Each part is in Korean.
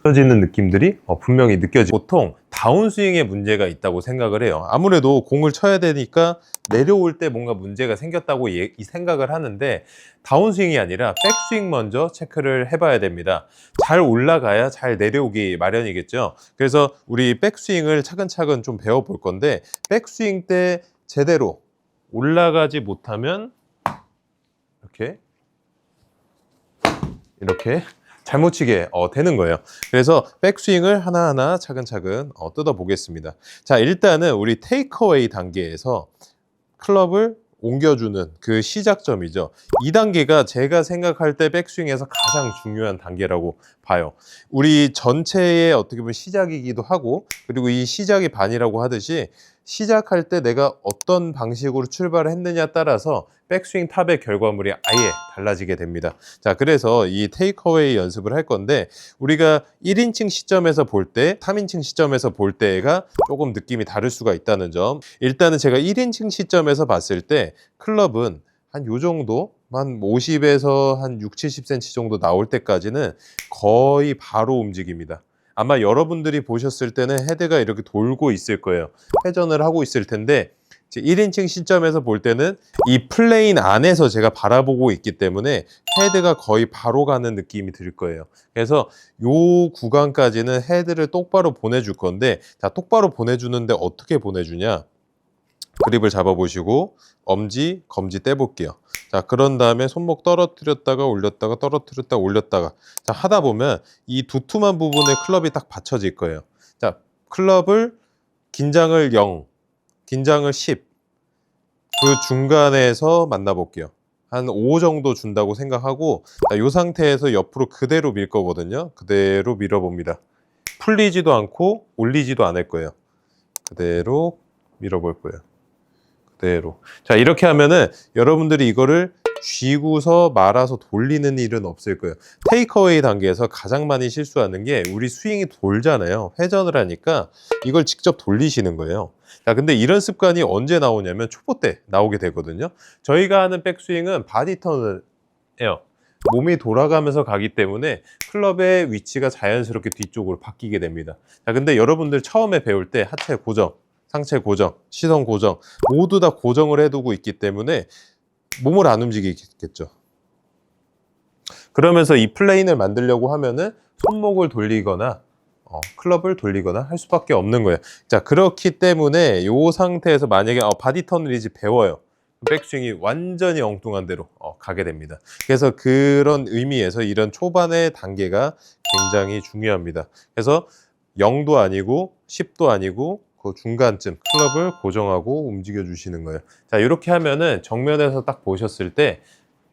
받쳐지는 느낌들이 분명히 느껴지고, 보통 다운스윙에 문제가 있다고 생각을 해요. 아무래도 공을 쳐야 되니까 내려올 때 뭔가 문제가 생겼다고 이 생각을 하는데, 다운스윙이 아니라 백스윙 먼저 체크를 해봐야 됩니다. 잘 올라가야 잘 내려오기 마련이겠죠. 그래서 우리 백스윙을 차근차근 좀 배워볼 건데, 백스윙 때 제대로 올라가지 못하면 이렇게 잘못 치게 되는 거예요. 그래서 백스윙을 하나하나 차근차근 뜯어 보겠습니다. 자, 일단은 우리 테이크어웨이 단계에서 클럽을 옮겨주는 그 시작점이죠. 이 단계가 제가 생각할 때 백스윙에서 가장 중요한 단계라고 봐요. 우리 전체의 어떻게 보면 시작이기도 하고, 그리고 이 시작이 반이라고 하듯이 시작할 때 내가 어떤 방식으로 출발을 했느냐 따라서 백스윙 탑의 결과물이 아예 달라지게 됩니다. 자, 그래서 이 테이크어웨이 연습을 할 건데, 우리가 1인칭 시점에서 볼 때, 3인칭 시점에서 볼 때가 조금 느낌이 다를 수가 있다는 점. 일단은 제가 1인칭 시점에서 봤을 때 클럽은 한 요 정도, 한 50에서 한 6, 70cm 정도 나올 때까지는 거의 바로 움직입니다. 아마 여러분들이 보셨을 때는 헤드가 이렇게 돌고 있을 거예요. 회전을 하고 있을 텐데, 1인칭 시점에서 볼 때는 이 플레인 안에서 제가 바라보고 있기 때문에 헤드가 거의 바로 가는 느낌이 들 거예요. 그래서 요 구간까지는 헤드를 똑바로 보내줄 건데, 자, 똑바로 보내주는데 어떻게 보내주냐? 그립을 잡아보시고 엄지, 검지 떼볼게요. 자, 그런 다음에 손목 떨어뜨렸다가 올렸다가 떨어뜨렸다가 올렸다가, 자, 하다 보면 이 두툼한 부분에 클럽이 딱 받쳐질 거예요. 자, 클럽을 긴장을 0, 긴장을 10, 그 중간에서 만나볼게요. 한 5 정도 준다고 생각하고, 자, 이 상태에서 옆으로 그대로 밀 거거든요. 그대로 밀어봅니다. 풀리지도 않고 올리지도 않을 거예요. 그대로 밀어볼 거예요. 그대로. 자, 이렇게 하면은 여러분들이 이거를 쥐고서 말아서 돌리는 일은 없을 거예요. 테이크어웨이 단계에서 가장 많이 실수하는 게, 우리 스윙이 돌잖아요. 회전을 하니까 이걸 직접 돌리시는 거예요. 자, 근데 이런 습관이 언제 나오냐면 초보 때 나오게 되거든요. 저희가 하는 백스윙은 바디턴을 해요. 몸이 돌아가면서 가기 때문에 클럽의 위치가 자연스럽게 뒤쪽으로 바뀌게 됩니다. 자, 근데 여러분들 처음에 배울 때 하체 고정, 상체 고정, 시선 고정 모두 다 고정을 해두고 있기 때문에 몸을 안 움직이겠죠. 그러면서 이 플레인을 만들려고 하면은 손목을 돌리거나 클럽을 돌리거나 할 수밖에 없는 거예요. 자, 그렇기 때문에 이 상태에서 만약에 바디턴을 이제 배워요. 백스윙이 완전히 엉뚱한 데로 가게 됩니다. 그래서 그런 의미에서 이런 초반의 단계가 굉장히 중요합니다. 그래서 0도 아니고 10도 아니고 그 중간쯤 클럽을 고정하고 움직여 주시는 거예요. 자, 이렇게 하면은 정면에서 딱 보셨을 때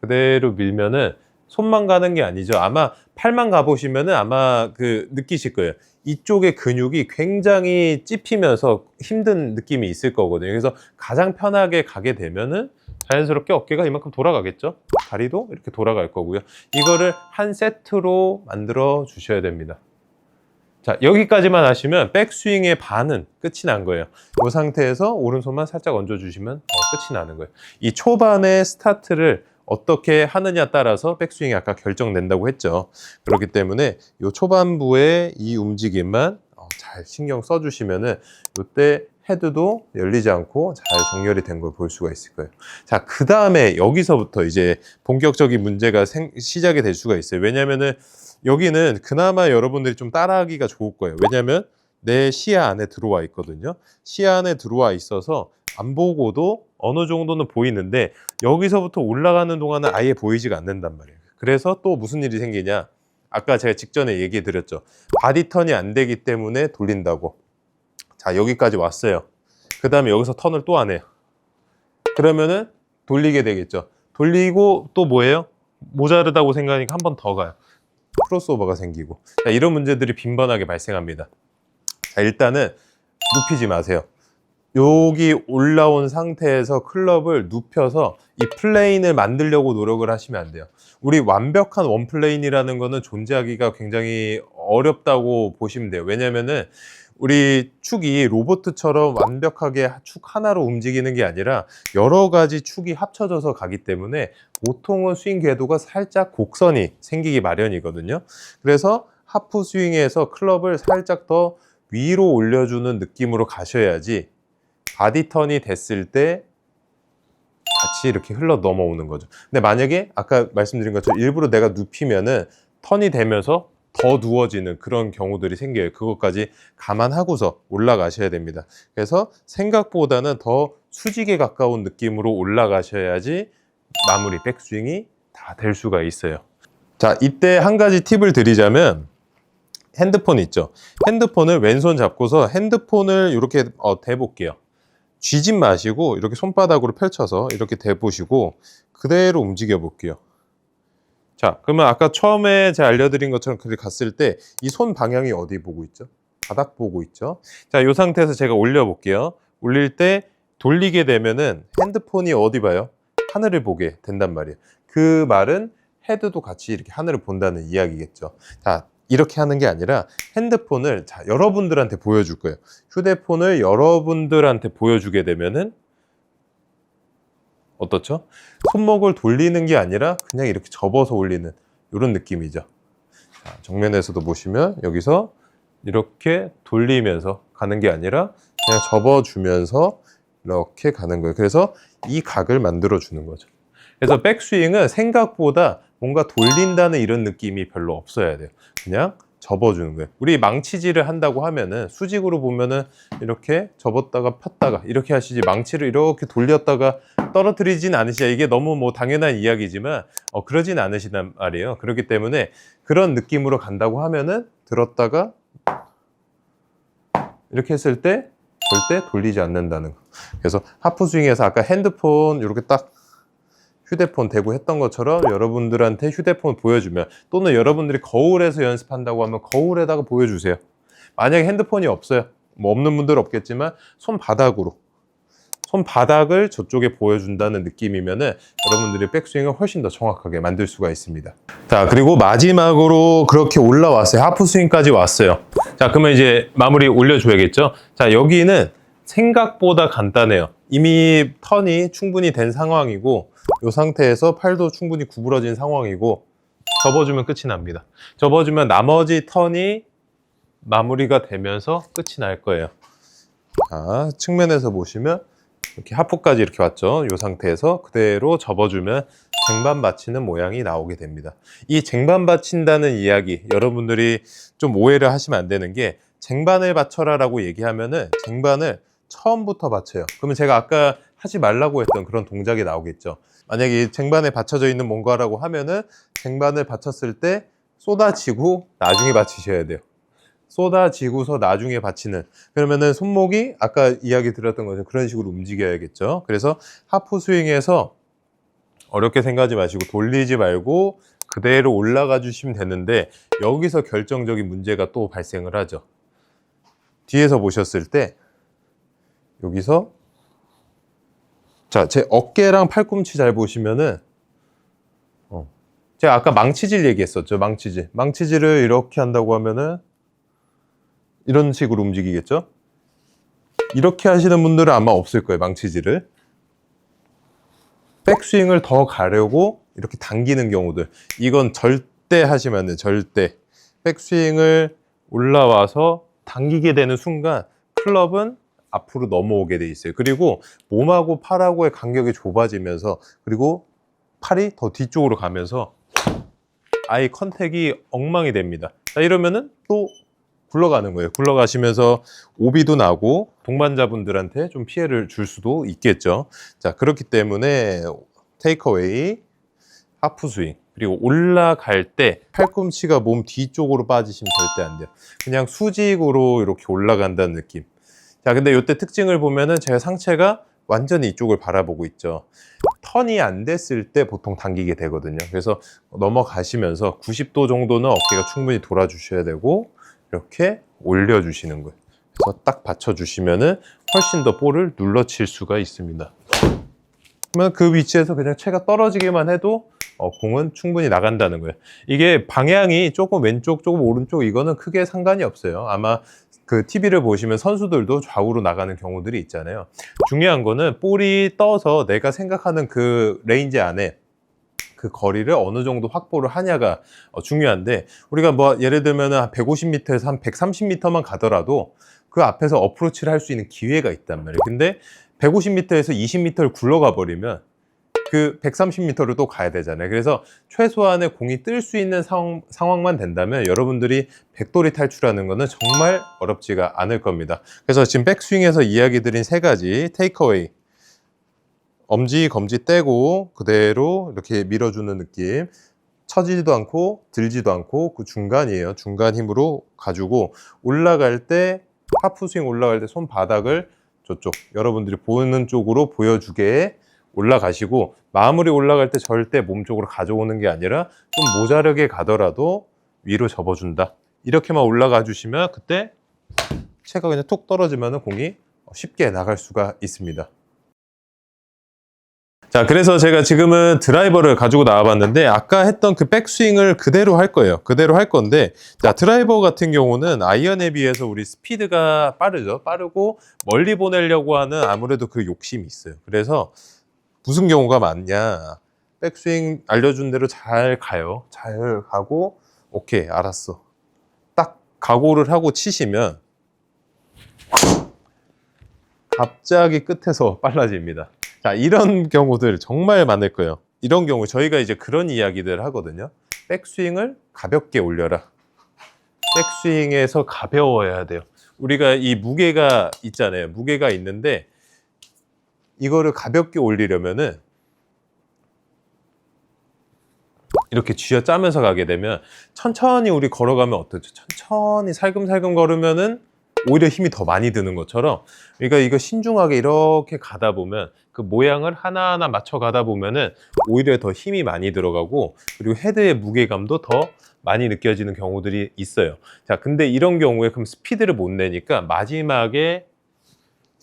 그대로 밀면은 손만 가는 게 아니죠. 아마 팔만 가보시면은 아마 느끼실 거예요. 이쪽의 근육이 굉장히 찝히면서 힘든 느낌이 있을 거거든요. 그래서 가장 편하게 가게 되면은 자연스럽게 어깨가 이만큼 돌아가겠죠. 다리도 이렇게 돌아갈 거고요. 이거를 한 세트로 만들어 주셔야 됩니다. 자, 여기까지만 하시면 백스윙의 반은 끝이 난 거예요. 이 상태에서 오른손만 살짝 얹어주시면 끝이 나는 거예요. 이 초반의 스타트를 어떻게 하느냐 따라서 백스윙이 아까 결정된다고 했죠. 그렇기 때문에 이 초반부의 이 움직임만 잘 신경 써주시면은 이때 헤드도 열리지 않고 잘 정렬이 된 걸 볼 수가 있을 거예요. 자, 그 다음에 여기서부터 이제 본격적인 문제가 시작이 될 수가 있어요. 왜냐면은 여기는 그나마 여러분들이 좀 따라하기가 좋을 거예요. 왜냐면 내 시야 안에 들어와 있거든요. 시야 안에 들어와 있어서 안 보고도 어느 정도는 보이는데, 여기서부터 올라가는 동안은 아예 보이지가 않는단 말이에요. 그래서 또 무슨 일이 생기냐, 아까 제가 직전에 얘기해 드렸죠. 바디턴이 안 되기 때문에 돌린다고. 자, 여기까지 왔어요. 그 다음에 여기서 턴을 또 안 해요. 그러면은 돌리게 되겠죠. 돌리고 또 뭐예요? 모자르다고 생각하니까 한 번 더 가요. 크로스오버가 생기고. 자, 이런 문제들이 빈번하게 발생합니다. 자, 일단은 눕히지 마세요. 여기 올라온 상태에서 클럽을 눕혀서 이 플레인을 만들려고 노력을 하시면 안 돼요. 우리 완벽한 원플레인이라는 거는 존재하기가 굉장히 어렵다고 보시면 돼요. 왜냐면은 우리 축이 로봇처럼 완벽하게 축 하나로 움직이는 게 아니라 여러 가지 축이 합쳐져서 가기 때문에 보통은 스윙 궤도가 살짝 곡선이 생기기 마련이거든요. 그래서 하프 스윙에서 클럽을 살짝 더 위로 올려주는 느낌으로 가셔야지 바디 턴이 됐을 때 같이 이렇게 흘러 넘어오는 거죠. 근데 만약에 아까 말씀드린 것처럼 일부러 내가 눕히면은 턴이 되면서 더 누워지는 그런 경우들이 생겨요. 그것까지 감안하고서 올라가셔야 됩니다. 그래서 생각보다는 더 수직에 가까운 느낌으로 올라가셔야지 마무리 백스윙이 다 될 수가 있어요. 자, 이때 한 가지 팁을 드리자면 핸드폰 있죠. 핸드폰을 왼손 잡고서 핸드폰을 이렇게 대볼게요. 쥐지 마시고 이렇게 손바닥으로 펼쳐서 이렇게 대보시고 그대로 움직여 볼게요. 자, 그러면 아까 처음에 제가 알려드린 것처럼 그렇게 갔을 때 이 손 방향이 어디 보고 있죠? 바닥 보고 있죠? 자, 이 상태에서 제가 올려볼게요. 올릴 때 돌리게 되면은 핸드폰이 어디 봐요? 하늘을 보게 된단 말이에요. 그 말은 헤드도 같이 이렇게 하늘을 본다는 이야기겠죠. 자, 이렇게 하는 게 아니라 핸드폰을 여러분들한테 보여줄 거예요. 휴대폰을 여러분들한테 보여주게 되면은 어떻죠? 손목을 돌리는 게 아니라 그냥 이렇게 접어서 올리는 이런 느낌이죠. 자, 정면에서도 보시면 여기서 이렇게 돌리면서 가는 게 아니라 그냥 접어주면서 이렇게 가는 거예요. 그래서 이 각을 만들어 주는 거죠. 그래서 백스윙은 생각보다 뭔가 돌린다는 이런 느낌이 별로 없어야 돼요. 그냥 접어주는 거예요. 우리 망치질을 한다고 하면은 수직으로 보면은 이렇게 접었다가 폈다가 이렇게 하시지, 망치를 이렇게 돌렸다가 떨어뜨리진 않으시죠. 이게 너무 뭐 당연한 이야기지만 그러진 않으시단 말이에요. 그렇기 때문에 그런 느낌으로 간다고 하면은 들었다가 이렇게 했을 때 절대 돌리지 않는다는 거. 그래서 하프 스윙에서 아까 핸드폰 이렇게 딱 휴대폰 대고 했던 것처럼 여러분들한테 휴대폰 보여주면, 또는 여러분들이 거울에서 연습한다고 하면 거울에다가 보여주세요. 만약에 핸드폰이 없어요, 뭐 없는 분들 없겠지만 손바닥을 저쪽에 보여준다는 느낌이면은 여러분들이 백스윙을 훨씬 더 정확하게 만들 수가 있습니다. 자, 그리고 마지막으로 그렇게 올라왔어요. 하프 스윙까지 왔어요. 자, 그러면 이제 마무리 올려줘야겠죠. 자, 여기는 생각보다 간단해요. 이미 턴이 충분히 된 상황이고 이 상태에서 팔도 충분히 구부러진 상황이고 접어주면 끝이 납니다. 접어주면 나머지 턴이 마무리가 되면서 끝이 날 거예요. 자, 측면에서 보시면 이렇게 하프까지 이렇게 왔죠. 이 상태에서 그대로 접어주면 쟁반 받치는 모양이 나오게 됩니다. 이 쟁반 받친다는 이야기, 여러분들이 좀 오해를 하시면 안 되는 게, 쟁반을 받쳐라 라고 얘기하면은 쟁반을 처음부터 받쳐요. 그러면 제가 아까 하지 말라고 했던 그런 동작이 나오겠죠. 만약에 쟁반에 받쳐져 있는 뭔가라고 하면은 쟁반을 받쳤을 때 쏟아지고 나중에 받치셔야 돼요. 쏟아지고서 나중에 받치는, 그러면은 손목이 아까 이야기 드렸던 것처럼 그런 식으로 움직여야겠죠. 그래서 하프 스윙에서 어렵게 생각하지 마시고 돌리지 말고 그대로 올라가 주시면 되는데, 여기서 결정적인 문제가 또 발생을 하죠. 뒤에서 보셨을 때 여기서, 자, 제 어깨랑 팔꿈치 잘 보시면은 제가 아까 망치질 얘기했었죠. 망치질을 이렇게 한다고 하면은 이런 식으로 움직이겠죠. 이렇게 하시는 분들은 아마 없을 거예요, 망치질을. 백스윙을 더 가려고 이렇게 당기는 경우들, 이건 절대 하시면 안 돼요. 절대. 백스윙을 올라와서 당기게 되는 순간 클럽은 앞으로 넘어오게 돼 있어요. 그리고 몸하고 팔하고의 간격이 좁아지면서, 그리고 팔이 더 뒤쪽으로 가면서 아이 컨택이 엉망이 됩니다. 자, 이러면은 또 굴러가는 거예요. 굴러가시면서 오비도 나고 동반자분들한테 좀 피해를 줄 수도 있겠죠. 자, 그렇기 때문에 테이크어웨이, 하프 스윙, 그리고 올라갈 때 팔꿈치가 몸 뒤쪽으로 빠지시면 절대 안 돼요. 그냥 수직으로 이렇게 올라간다는 느낌. 자, 근데 이때 특징을 보면은 제가 상체가 완전히 이쪽을 바라보고 있죠. 턴이 안 됐을 때 보통 당기게 되거든요. 그래서 넘어가시면서 90도 정도는 어깨가 충분히 돌아주셔야 되고 이렇게 올려주시는 거예요. 그래서 딱 받쳐주시면은 훨씬 더 볼을 눌러칠 수가 있습니다. 그러면 그 위치에서 그냥 채가 떨어지기만 해도 공은 충분히 나간다는 거예요. 이게 방향이 조금 왼쪽, 조금 오른쪽, 이거는 크게 상관이 없어요. 아마 그 TV를 보시면 선수들도 좌우로 나가는 경우들이 있잖아요. 중요한 거는 볼이 떠서 내가 생각하는 그 레인지 안에 그 거리를 어느 정도 확보를 하냐가 중요한데, 우리가 뭐 예를 들면 한 150m에서 한 130m만 가더라도 그 앞에서 어프로치를 할 수 있는 기회가 있단 말이에요. 근데 150m에서 20m를 굴러가 버리면 그 130m를 또 가야 되잖아요. 그래서 최소한의 공이 뜰 수 있는 상황만 된다면 여러분들이 백돌이 탈출하는 거는 정말 어렵지가 않을 겁니다. 그래서 지금 백스윙에서 이야기 드린 세 가지 테이크어웨이, 엄지, 검지 떼고 그대로 이렇게 밀어주는 느낌, 처지지도 않고 들지도 않고 그 중간이에요. 중간 힘으로 가지고 올라갈 때, 하프스윙 올라갈 때 손바닥을 저쪽 여러분들이 보는 쪽으로 보여주게 올라가시고, 마무리 올라갈 때 절대 몸 쪽으로 가져오는 게 아니라 좀 모자르게 가더라도 위로 접어준다. 이렇게만 올라가 주시면 그때 채가 그냥 툭 떨어지면 공이 쉽게 나갈 수가 있습니다. 자, 그래서 제가 지금은 드라이버를 가지고 나와봤는데, 아까 했던 그 백스윙을 그대로 할 거예요. 그대로 할 건데, 자, 드라이버 같은 경우는 아이언에 비해서 우리 스피드가 빠르죠. 빠르고 멀리 보내려고 하는 아무래도 그 욕심이 있어요. 그래서 무슨 경우가 많냐, 백스윙 알려준 대로 잘 가요. 잘 가고 오케이 알았어 딱 각오를 하고 치시면 갑자기 끝에서 빨라집니다. 자, 이런 경우들 정말 많을 거예요. 이런 경우 저희가 이제 그런 이야기들 하거든요. 백스윙을 가볍게 올려라. 백스윙에서 가벼워야 돼요. 우리가 이 무게가 있잖아요. 무게가 있는데 이거를 가볍게 올리려면은 이렇게 쥐어짜면서 가게 되면, 천천히 우리 걸어가면 어떠죠? 천천히 살금살금 걸으면은 오히려 힘이 더 많이 드는 것처럼, 그러니까 이거 신중하게 이렇게 가다 보면 그 모양을 하나하나 맞춰 가다 보면은 오히려 더 힘이 많이 들어가고, 그리고 헤드의 무게감도 더 많이 느껴지는 경우들이 있어요. 자, 근데 이런 경우에 그럼 스피드를 못 내니까 마지막에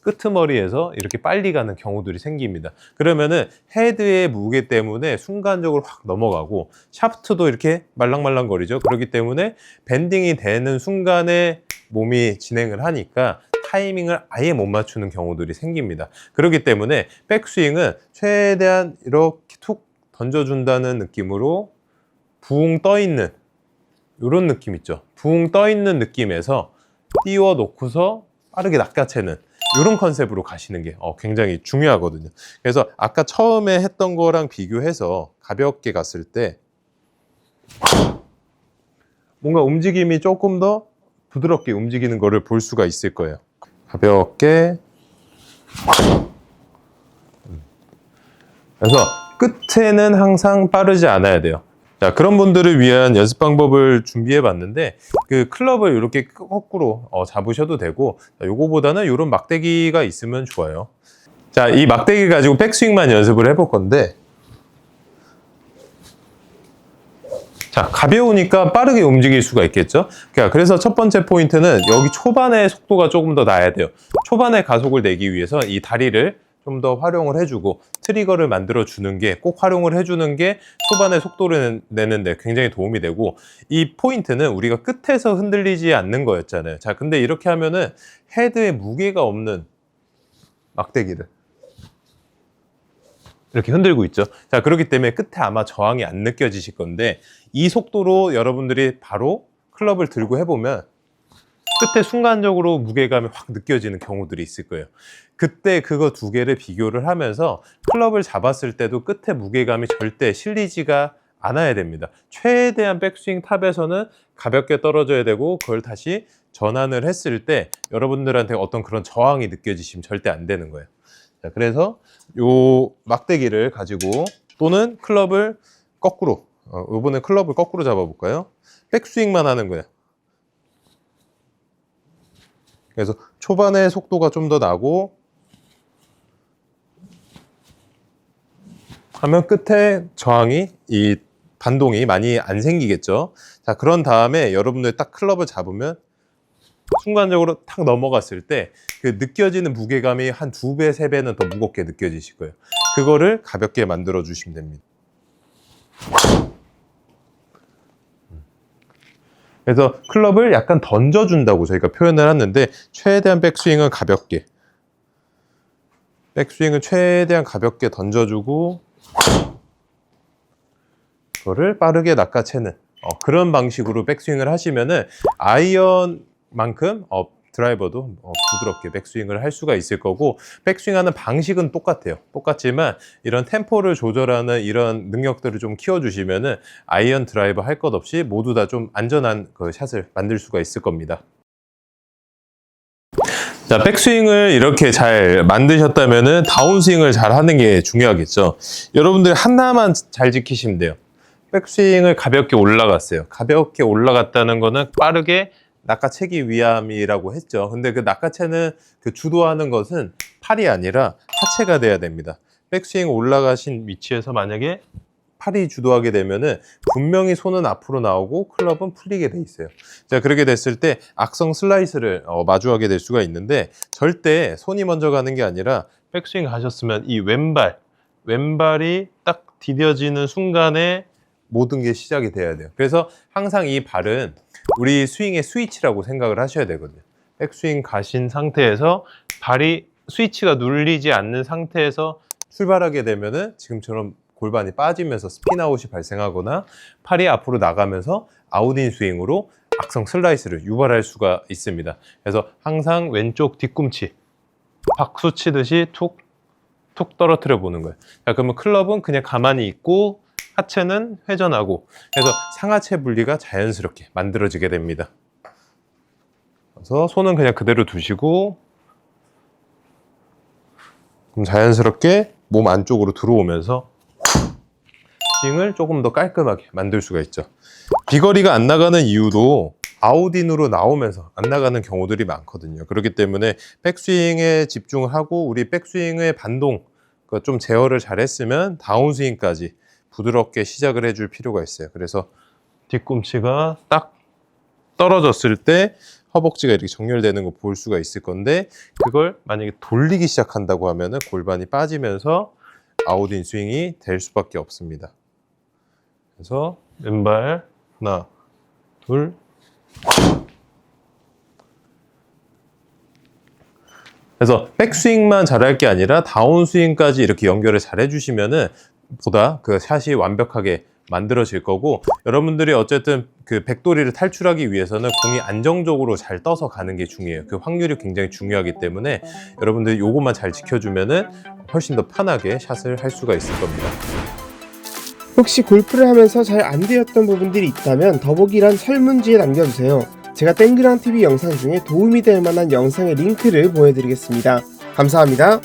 끄트머리에서 이렇게 빨리 가는 경우들이 생깁니다. 그러면은 헤드의 무게 때문에 순간적으로 확 넘어가고, 샤프트도 이렇게 말랑말랑거리죠. 그렇기 때문에 밴딩이 되는 순간에 몸이 진행을 하니까 타이밍을 아예 못 맞추는 경우들이 생깁니다. 그렇기 때문에 백스윙은 최대한 이렇게 툭 던져준다는 느낌으로 붕 떠있는 이런 느낌 있죠. 붕 떠있는 느낌에서 띄워 놓고서 빠르게 낚아채는 이런 컨셉으로 가시는 게 굉장히 중요하거든요. 그래서 아까 처음에 했던 거랑 비교해서 가볍게 갔을 때 뭔가 움직임이 조금 더 부드럽게 움직이는 거를 볼 수가 있을 거예요. 가볍게. 그래서 끝에는 항상 빠르지 않아야 돼요. 자, 그런 분들을 위한 연습 방법을 준비해 봤는데, 그 클럽을 이렇게 거꾸로 잡으셔도 되고, 요거보다는 이런 막대기가 있으면 좋아요. 자, 이 막대기 가지고 백스윙만 연습을 해볼 건데, 자, 가벼우니까 빠르게 움직일 수가 있겠죠. 그래서 첫 번째 포인트는 여기 초반에 속도가 조금 더 나야 돼요. 초반에 가속을 내기 위해서 이 다리를 좀 더 활용을 해주고, 트리거를 만들어 주는 게, 꼭 활용을 해주는 게 초반에 속도를 내는데 굉장히 도움이 되고, 이 포인트는 우리가 끝에서 흔들리지 않는 거였잖아요. 자, 근데 이렇게 하면은 헤드에 무게가 없는 막대기를 이렇게 흔들고 있죠. 자, 그렇기 때문에 끝에 아마 저항이 안 느껴지실 건데, 이 속도로 여러분들이 바로 클럽을 들고 해보면 끝에 순간적으로 무게감이 확 느껴지는 경우들이 있을 거예요. 그때 그거 두 개를 비교를 하면서 클럽을 잡았을 때도 끝에 무게감이 절대 실리지가 않아야 됩니다. 최대한 백스윙 탑에서는 가볍게 떨어져야 되고, 그걸 다시 전환을 했을 때 여러분들한테 어떤 그런 저항이 느껴지시면 절대 안 되는 거예요. 자, 그래서 요 막대기를 가지고, 또는 클럽을 거꾸로, 이번에 클럽을 거꾸로 잡아볼까요? 백스윙만 하는 거예요. 그래서 초반에 속도가 좀 더 나고 하면 끝에 저항이, 이 반동이 많이 안 생기겠죠. 자, 그런 다음에 여러분들 딱 클럽을 잡으면 순간적으로 탁 넘어갔을 때 그 느껴지는 무게감이 한 2배, 3배는 더 무겁게 느껴지실 거예요. 그거를 가볍게 만들어 주시면 됩니다. 그래서 클럽을 약간 던져준다고 저희가 표현을 하는데, 최대한 백스윙은 가볍게, 백스윙을 최대한 가볍게 던져주고, 그거를 빠르게 낚아채는 그런 방식으로 백스윙을 하시면은 아이언만큼 드라이버도 부드럽게 백스윙을 할 수가 있을 거고, 백스윙하는 방식은 똑같아요. 똑같지만 이런 템포를 조절하는 이런 능력들을 좀 키워주시면은 아이언 드라이버 할 것 없이 모두 다 좀 안전한 그 샷을 만들 수가 있을 겁니다. 자, 백스윙을 이렇게 잘 만드셨다면은 다운스윙을 잘 하는 게 중요하겠죠. 여러분들 하나만 잘 지키시면 돼요. 백스윙을 가볍게 올라갔어요. 가볍게 올라갔다는 거는 빠르게 낚아채기 위함이라고 했죠. 근데 그 낚아채는 그 주도하는 것은 팔이 아니라 하체가 돼야 됩니다. 백스윙 올라가신 위치에서 만약에 팔이 주도하게 되면은 분명히 손은 앞으로 나오고 클럽은 풀리게 돼 있어요. 자, 그렇게 됐을 때 악성 슬라이스를 마주하게 될 수가 있는데, 절대 손이 먼저 가는 게 아니라 백스윙 하셨으면 이 왼발이 딱 디뎌지는 순간에 모든 게 시작이 돼야 돼요. 그래서 항상 이 발은 우리 스윙의 스위치라고 생각을 하셔야 되거든요. 백스윙 가신 상태에서 발이 스위치가 눌리지 않는 상태에서 출발하게 되면은 지금처럼 골반이 빠지면서 스피나웃이 발생하거나 팔이 앞으로 나가면서 아웃인 스윙으로 악성 슬라이스를 유발할 수가 있습니다. 그래서 항상 왼쪽 뒤꿈치 박수 치듯이 툭 떨어뜨려 보는 거예요. 자, 그러면 클럽은 그냥 가만히 있고 하체는 회전하고, 그래서 상하체 분리가 자연스럽게 만들어지게 됩니다. 그래서 손은 그냥 그대로 두시고, 그럼 자연스럽게 몸 안쪽으로 들어오면서 스윙을 조금 더 깔끔하게 만들 수가 있죠. 비거리가 안 나가는 이유도 아웃인으로 나오면서 안 나가는 경우들이 많거든요. 그렇기 때문에 백스윙에 집중을 하고, 우리 백스윙의 반동 좀 제어를 잘 했으면 다운스윙까지 부드럽게 시작을 해줄 필요가 있어요. 그래서 뒤꿈치가 딱 떨어졌을 때 허벅지가 이렇게 정렬되는 거 볼 수가 있을 건데, 그걸 만약에 돌리기 시작한다고 하면은 골반이 빠지면서 아웃인 스윙이 될 수밖에 없습니다. 그래서 왼발 하나, 둘. 그래서 백스윙만 잘할 게 아니라 다운스윙까지 이렇게 연결을 잘 해주시면은 보다 그 샷이 완벽하게 만들어질 거고, 여러분들이 어쨌든 그 백도리를 탈출하기 위해서는 공이 안정적으로 잘 떠서 가는 게 중요해요. 그 확률이 굉장히 중요하기 때문에 여러분들이 요것만 잘 지켜주면은 훨씬 더 편하게 샷을 할 수가 있을 겁니다. 혹시 골프를 하면서 잘 안 되었던 부분들이 있다면 더보기란 설문지에 남겨주세요. 제가 땡그랑TV 영상 중에 도움이 될 만한 영상의 링크를 보여드리겠습니다. 감사합니다.